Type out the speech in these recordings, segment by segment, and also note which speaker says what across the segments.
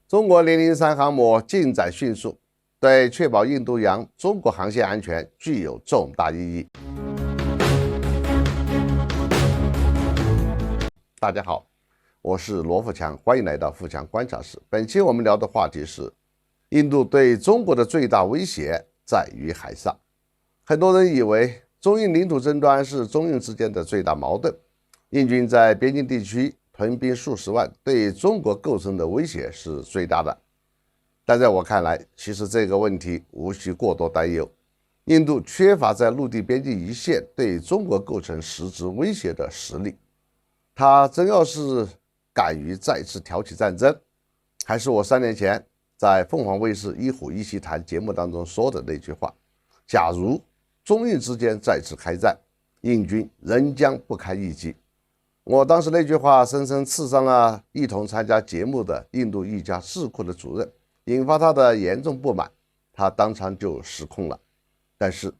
Speaker 1: 中国003航母进展迅速，对确保印度洋中国航线安全具有重大意义。大家好，我是罗富强，欢迎来到富强观察室。本期我们聊的话题是：印度对中国的最大威胁在于海上。很多人以为中印领土争端是中印之间的最大矛盾，印军在边境地区屯兵数十万，对中国构成的威胁是最大的。但在我看来，其实这个问题无需过多担忧。印度缺乏在陆地边境一线对中国构成实质威胁的实力。他真要是敢于再次挑起战争，还是我3年前在凤凰卫视一虎一席谈节目当中说的那句话：假如中印之间再次开战，印军仍将不堪一击。我当时那句话深深刺伤了一同参加节目的印度一家智库的主任，引发他的严重不满，他当场就失控了。但是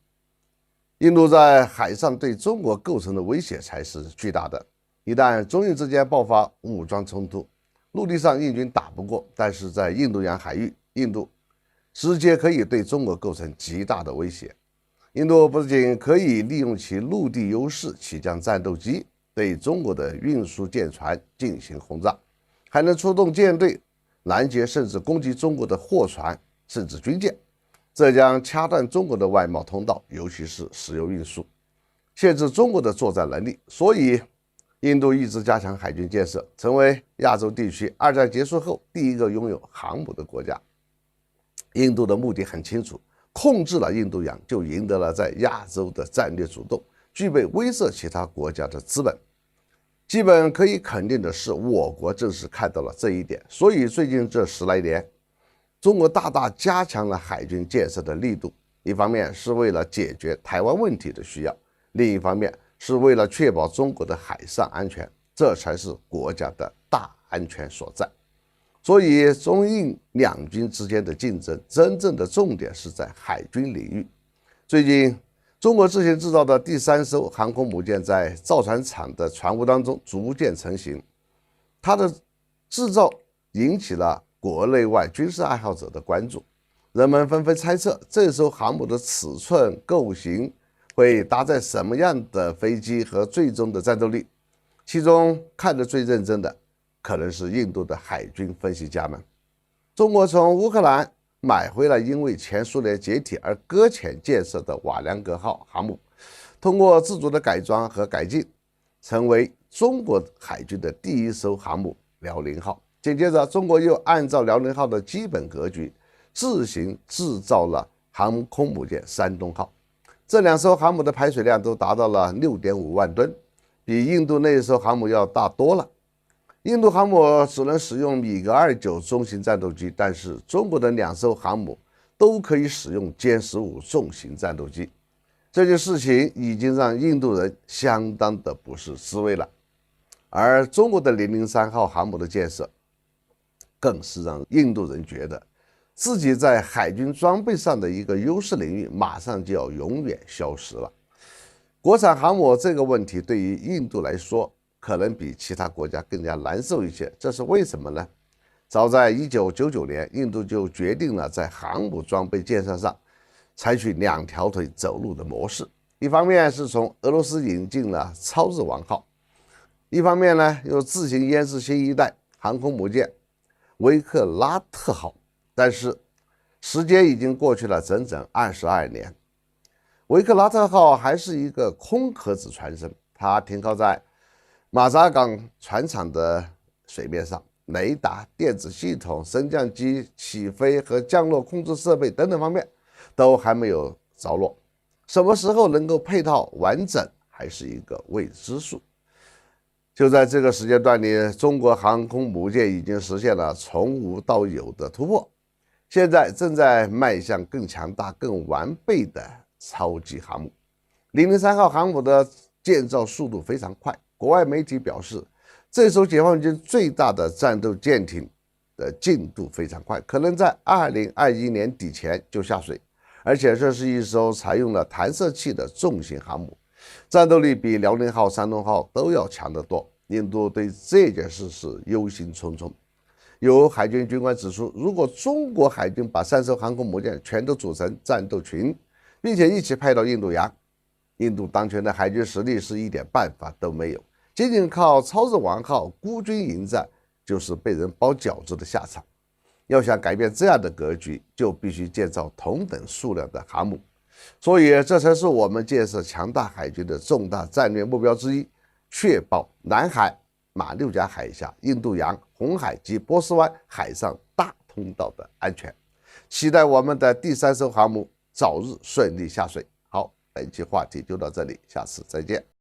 Speaker 1: 印度在海上对中国构成的威胁才是巨大的。一旦中印之间爆发武装冲突，陆地上印军打不过，但是在印度洋海域，印度直接可以对中国构成极大的威胁。印度不仅可以利用其陆地优势起降战斗机对中国的运输舰船进行轰炸，还能出动舰队拦截甚至攻击中国的货船甚至军舰，这将掐断中国的外贸通道，尤其是石油运输，限制中国的作战能力。所以印度一直加强海军建设，成为亚洲地区2战结束后第一个拥有航母的国家。印度的目的很清楚，控制了印度洋，就赢得了在亚洲的战略主动，具备威慑其他国家的资本。基本可以肯定的是，我国正是看到了这一点，所以最近这10来年，中国大大加强了海军建设的力度。一方面是为了解决台湾问题的需要，另一方面是为了确保中国的海上安全，这才是国家的大安全所在。所以中印两军之间的竞争真正的重点是在海军领域。最近中国自行制造的第3艘航空母舰在造船厂的船坞当中逐渐成型，它的制造引起了国内外军事爱好者的关注，人们纷纷猜测这艘航母的尺寸构型会搭载什么样的飞机和最终的战斗力。其中看得最认真的可能是印度的海军分析家们。中国从乌克兰买回了因为前苏联解体而搁浅建设的瓦良格号航母，通过自主的改装和改进，成为中国海军的第1艘航母辽宁号。紧接着中国又按照辽宁号的基本格局自行制造了航空母舰山东号。这2艘航母的排水量都达到了6.5万吨，比印度那一艘航母要大多了。印度航母只能使用米格29中型战斗机，但是中国的2艘航母都可以使用歼15重型战斗机。这件事情已经让印度人相当的不是滋味了。而中国的003号航母的建设更是让印度人觉得自己在海军装备上的一个优势领域马上就要永远消失了。国产航母这个问题对于印度来说可能比其他国家更加难受一些，这是为什么呢？早在1999年，印度就决定了在航母装备建设上采取2条腿走路的模式。一方面是从俄罗斯引进了超日王号，一方面呢又自行研制新一代航空母舰维克拉特号。但是时间已经过去了整整22年，维克拉特号还是一个空壳子船身，它停靠在马扎港船厂的水面上，雷达、电子系统、升降机、起飞和降落控制设备等等方面都还没有着落，什么时候能够配套完整还是一个未知数。就在这个时间段里，中国航空母舰已经实现了从无到有的突破，现在正在迈向更强大、更完备的超级航母。003号航母的建造速度非常快，国外媒体表示，这艘解放军最大的战斗舰艇的进度非常快，可能在2021年底前就下水，而且这是一艘采用了弹射器的重型航母，战斗力比辽宁号、山东号都要强得多。印度对这件事是忧心忡忡。有海军军官指出，如果中国海军把3艘航空母舰全都组成战斗群，并且一起派到印度洋，印度当前的海军实力是一点办法都没有，仅仅靠超日王号孤军迎战，就是被人包饺子的下场。要想改变这样的格局，就必须建造同等数量的航母。所以，这才是我们建设强大海军的重大战略目标之一，确保南海、马六甲海峡、印度洋、红海及波斯湾海上大通道的安全。期待我们的第3艘航母早日顺利下水。好，本期话题就到这里，下次再见。